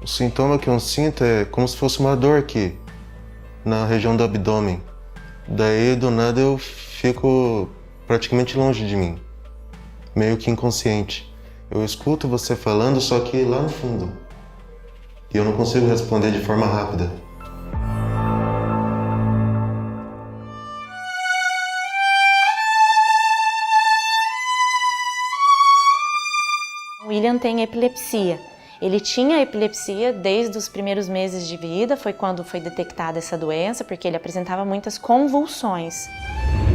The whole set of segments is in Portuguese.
O sintoma que eu sinto é como se fosse uma dor aqui, na região do abdômen. Daí, do nada, eu fico praticamente longe de mim, meio que inconsciente. Eu escuto você falando, só que lá no fundo. E eu não consigo responder de forma rápida. O William tem epilepsia. Ele tinha epilepsia desde os primeiros meses de vida, foi quando foi detectada essa doença, porque ele apresentava muitas convulsões.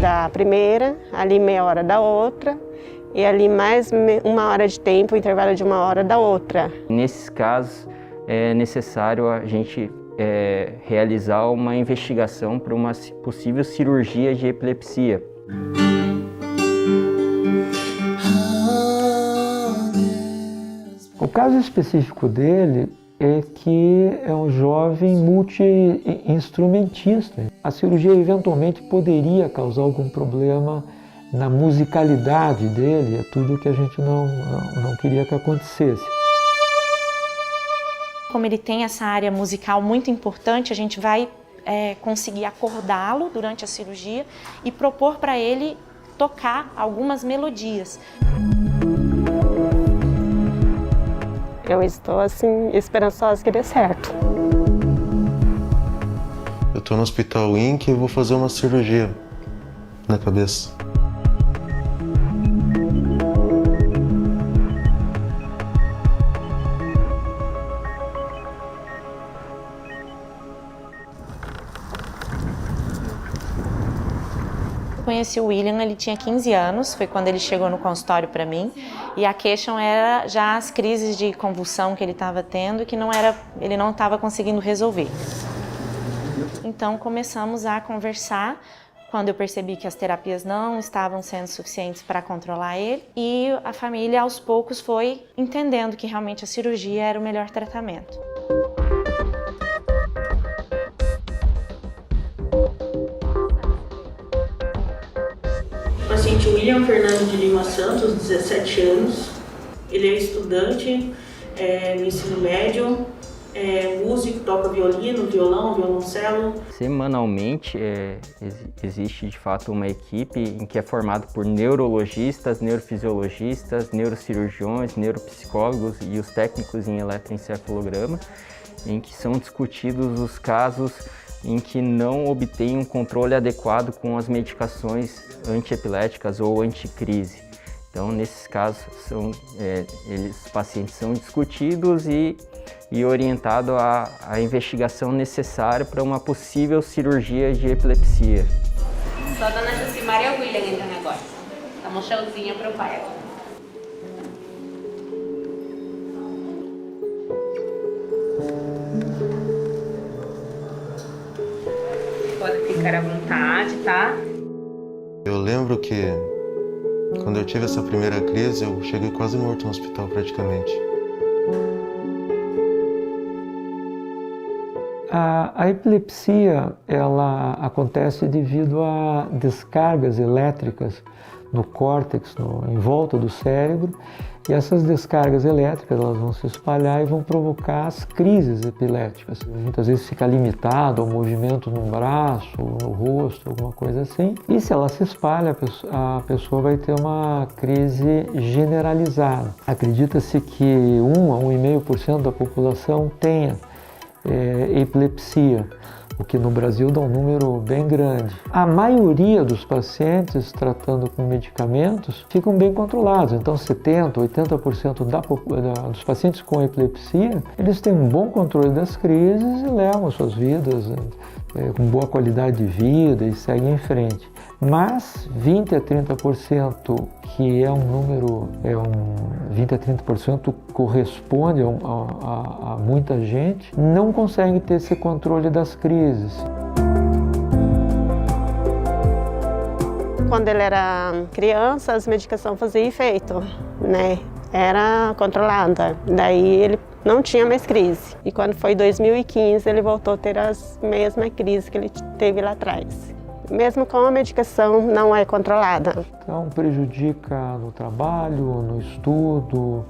Da primeira, ali meia hora da outra, e ali mais uma hora de tempo, intervalo de uma hora da outra. Nesses casos, é necessário a gente realizar uma investigação para uma possível cirurgia de epilepsia. O caso específico dele é que é um jovem multi-instrumentista. A cirurgia eventualmente poderia causar algum problema na musicalidade dele, é tudo que a gente não queria que acontecesse. Como ele tem essa área musical muito importante, a gente vai conseguir acordá-lo durante a cirurgia e propor para ele tocar algumas melodias. Eu estou, assim, esperançosa que dê certo. Eu tô no Hospital INC e vou fazer uma cirurgia na cabeça. Eu conheci o William, ele tinha 15 anos, foi quando ele chegou no consultório para mim, e a queixa era já as crises de convulsão que ele estava tendo e que ele não estava conseguindo resolver. Então começamos a conversar, quando eu percebi que as terapias não estavam sendo suficientes para controlar ele, e a família aos poucos foi entendendo que realmente a cirurgia era o melhor tratamento. O paciente William Fernando de Lima Santos, 17 anos, ele é estudante no ensino médio, músico, toca violino, violão, violoncelo. Semanalmente existe de fato uma equipe em que é formada por neurologistas, neurofisiologistas, neurocirurgiões, neuropsicólogos e os técnicos em eletroencefalograma, em que são discutidos os casos em que não obtêm um controle adequado com as medicações antiepiléticas ou anticrise. Então, nesses casos, os pacientes são discutidos e orientados à investigação necessária para uma possível cirurgia de epilepsia. Só dona Jucimar e o William entrando agora. Dá um showzinho para o pai. Pode ficar à vontade, tá? Eu lembro que quando eu tive essa primeira crise, eu cheguei quase morto no hospital praticamente. A epilepsia, ela acontece devido a descargas elétricas no córtex, em volta do cérebro, e essas descargas elétricas elas vão se espalhar e vão provocar as crises epiléticas. Muitas vezes fica limitado ao movimento no braço, no rosto, alguma coisa assim. E se ela se espalha, a pessoa vai ter uma crise generalizada. Acredita-se que 1 a 1,5% da população tenha epilepsia, o que no Brasil dá um número bem grande. A maioria dos pacientes tratando com medicamentos ficam bem controlados, então 70%, 80% dos pacientes com epilepsia, eles têm um bom controle das crises e levam suas vidas com boa qualidade de vida e seguem em frente. Mas 20 a 30%, que é um número, 20 a 30% corresponde a muita gente, não consegue ter esse controle das crises. Quando ele era criança, as medicações faziam efeito, né? Era controlada. Daí ele não tinha mais crise. E quando foi 2015, ele voltou a ter as mesmas crises que ele teve lá atrás. Mesmo com a medicação, não é controlada. Então prejudica no trabalho, no estudo,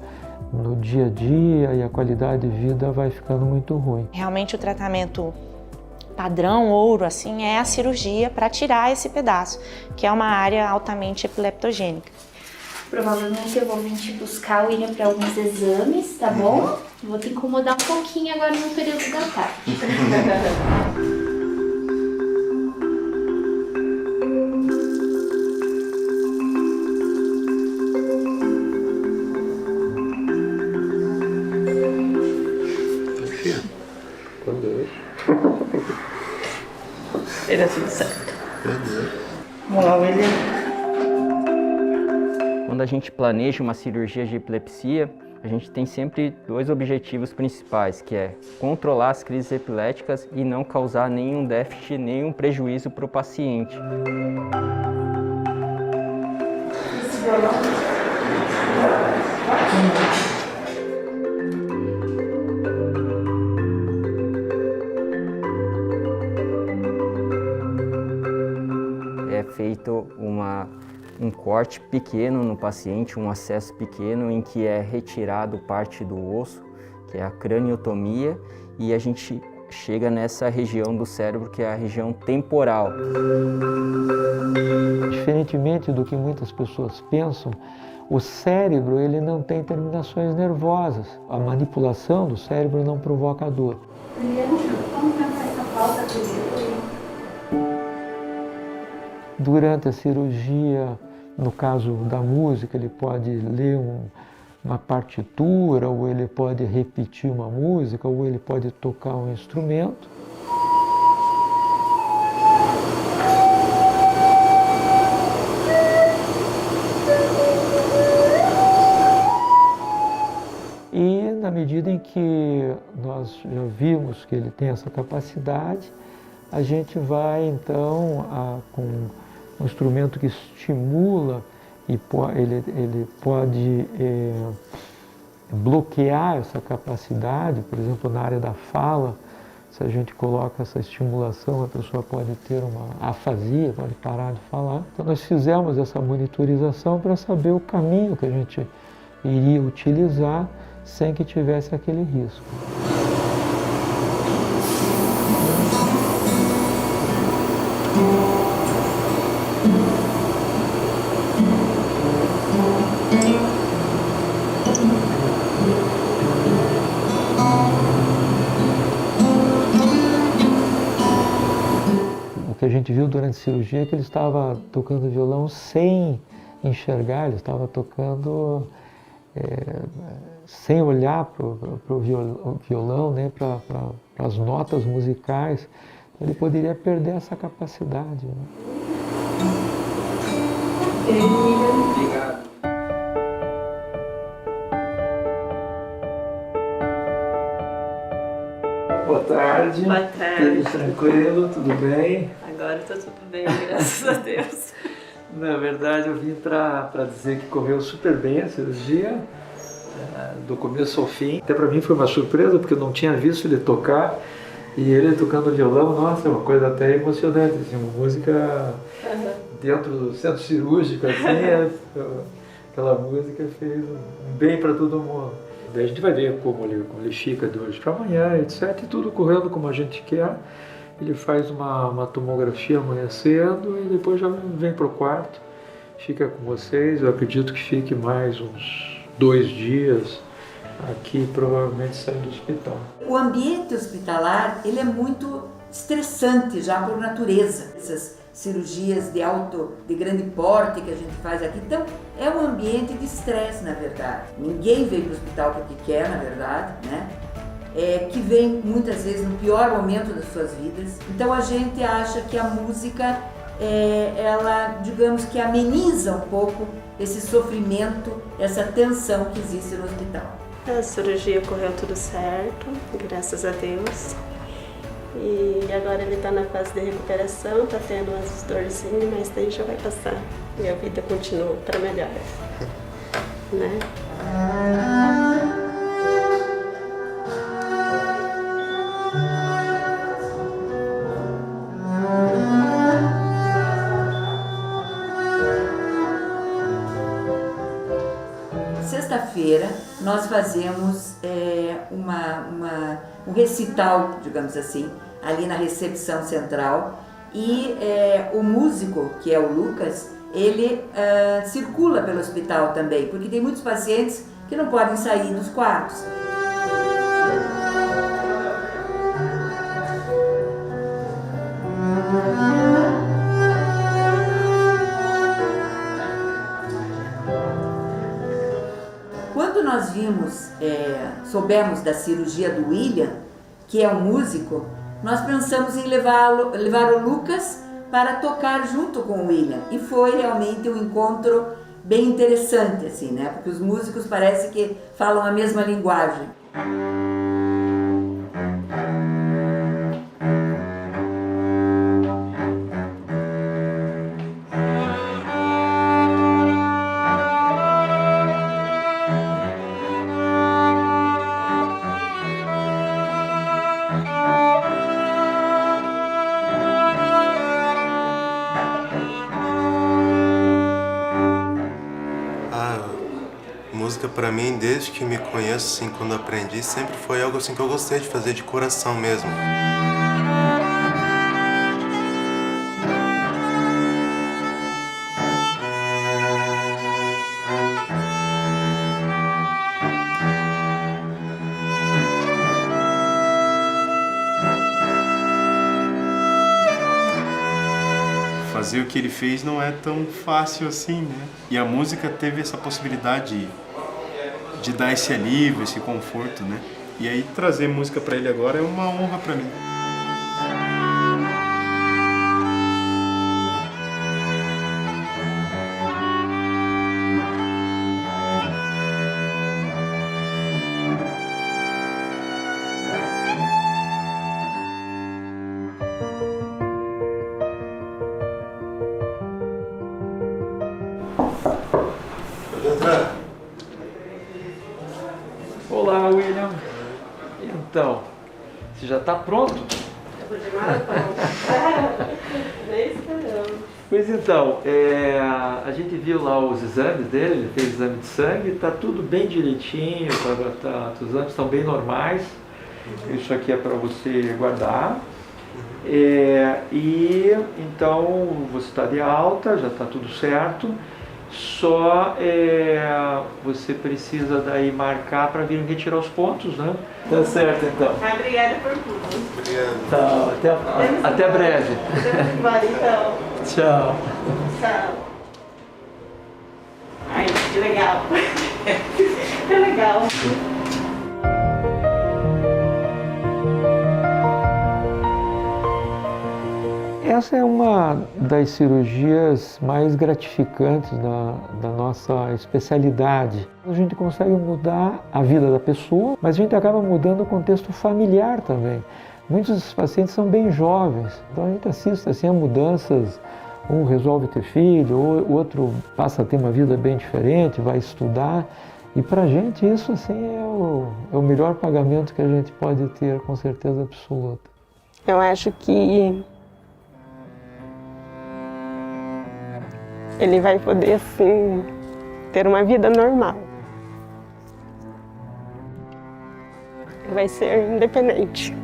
no dia a dia e a qualidade de vida vai ficando muito ruim. Realmente o tratamento padrão ouro assim é a cirurgia para tirar esse pedaço, que é uma área altamente epileptogênica. Provavelmente eu vou vir te buscar o William para alguns exames, tá bom? Vou te incomodar um pouquinho agora no período da tarde. Vai dar tudo certo. Vamos lá, William. Quando a gente planeja uma cirurgia de epilepsia, a gente tem sempre dois objetivos principais, que é controlar as crises epiléticas e não causar nenhum déficit, nenhum prejuízo para o paciente. É feito um corte pequeno no paciente, um acesso pequeno em que é retirado parte do osso, que é a craniotomia, e a gente chega nessa região do cérebro que é a região temporal. Diferentemente do que muitas pessoas pensam, o cérebro ele não tem terminações nervosas. A manipulação do cérebro não provoca dor. Durante a cirurgia, no caso da música, ele pode ler uma partitura, ou ele pode repetir uma música, ou ele pode tocar um instrumento. E na medida em que nós já vimos que ele tem essa capacidade, a gente vai então com um instrumento que estimula e ele pode bloquear essa capacidade, por exemplo, na área da fala, se a gente coloca essa estimulação, a pessoa pode ter uma afasia, pode parar de falar. Então nós fizemos essa monitorização para saber o caminho que a gente iria utilizar sem que tivesse aquele risco. O que a gente viu durante a cirurgia é que ele estava tocando violão sem enxergar, ele estava tocando sem olhar para o violão, nem para as notas musicais. Ele poderia perder essa capacidade. Né? Obrigado. Boa tarde. Boa tarde. Tudo tranquilo, tudo bem? Agora tá tudo bem, graças a Deus. Na verdade, eu vim para dizer que correu super bem a cirurgia, do começo ao fim. Até para mim foi uma surpresa, porque eu não tinha visto ele tocar. E ele tocando violão, nossa, é uma coisa até emocionante, assim, uma música dentro do centro cirúrgico, assim, aquela música fez um bem para todo mundo. Daí a gente vai ver como ele fica de hoje para amanhã, etc. E tudo correndo como a gente quer. Ele faz uma tomografia amanhã cedo e depois já vem para o quarto, fica com vocês. Eu acredito que fique mais uns 2 dias aqui, provavelmente saindo do hospital. O ambiente hospitalar ele é muito estressante já por natureza. Essas cirurgias de grande porte que a gente faz aqui, então é um ambiente de estresse, na verdade. Ninguém vem para o hospital porque quer, na verdade, né? Que vem muitas vezes no pior momento das suas vidas. Então a gente acha que a música, ela, digamos que ameniza um pouco esse sofrimento, essa tensão que existe no hospital. A cirurgia correu tudo certo, graças a Deus. E agora ele está na fase de recuperação, está tendo umas dorzinhas, mas daí já vai passar. E a vida continua para melhor, né? Sexta-feira, nós fazemos um recital, digamos assim, ali na recepção central. E o músico, que é o Lucas, ele circula pelo hospital também, porque tem muitos pacientes que não podem sair dos quartos. Quando nós soubemos da cirurgia do William, que é um músico, nós pensamos em levar o Lucas para tocar junto com o William. E foi realmente um encontro bem interessante, assim, né? Porque os músicos parece que falam a mesma linguagem. Música para mim, desde que me conheço, assim, quando aprendi, sempre foi algo assim que eu gostei de fazer de coração mesmo. Fazer o que ele fez não é tão fácil assim, né? E a música teve essa possibilidade de dar esse alívio, esse conforto, né? E aí trazer música para ele agora é uma honra para mim. Pode entrar. Olá, William. Então, você já está pronto? Pois então, a gente viu lá os exames dele, ele fez exame de sangue, está tudo bem direitinho, os exames estão bem normais. Isso aqui é para você guardar. E então você está de alta, já está tudo certo. Só você precisa daí marcar para vir retirar os pontos, né? Tá certo, então. Obrigada por tudo. Obrigado. Tá, até breve. Então. Tchau. Tchau. Ai, que legal. Que legal. Essa é uma das cirurgias mais gratificantes da nossa especialidade. A gente consegue mudar a vida da pessoa, mas a gente acaba mudando o contexto familiar também. Muitos dos pacientes são bem jovens, então a gente assiste assim, a mudanças. Um resolve ter filho, o outro passa a ter uma vida bem diferente, vai estudar. E para a gente isso assim, é o melhor pagamento que a gente pode ter, com certeza absoluta. Eu acho que ele vai poder, assim, ter uma vida normal. Vai ser independente.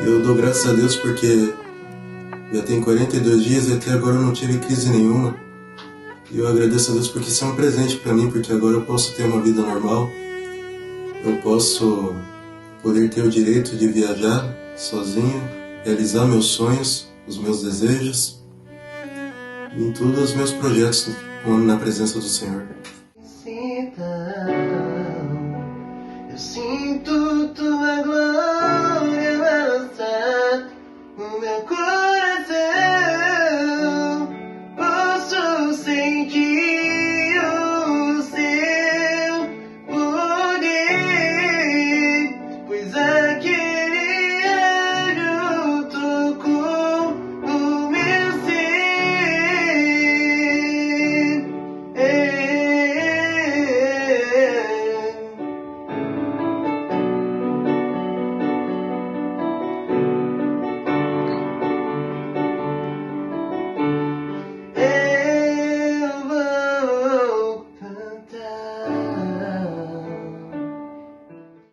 Eu dou graças a Deus porque já tem 42 dias e até agora eu não tive crise nenhuma. E eu agradeço a Deus porque isso é um presente para mim, porque agora eu posso ter uma vida normal. Eu posso poder ter o direito de viajar sozinho, realizar meus sonhos, os meus desejos, em todos os meus projetos na presença do Senhor. Eu sinto tua glória balançar o meu coração. Posso sentir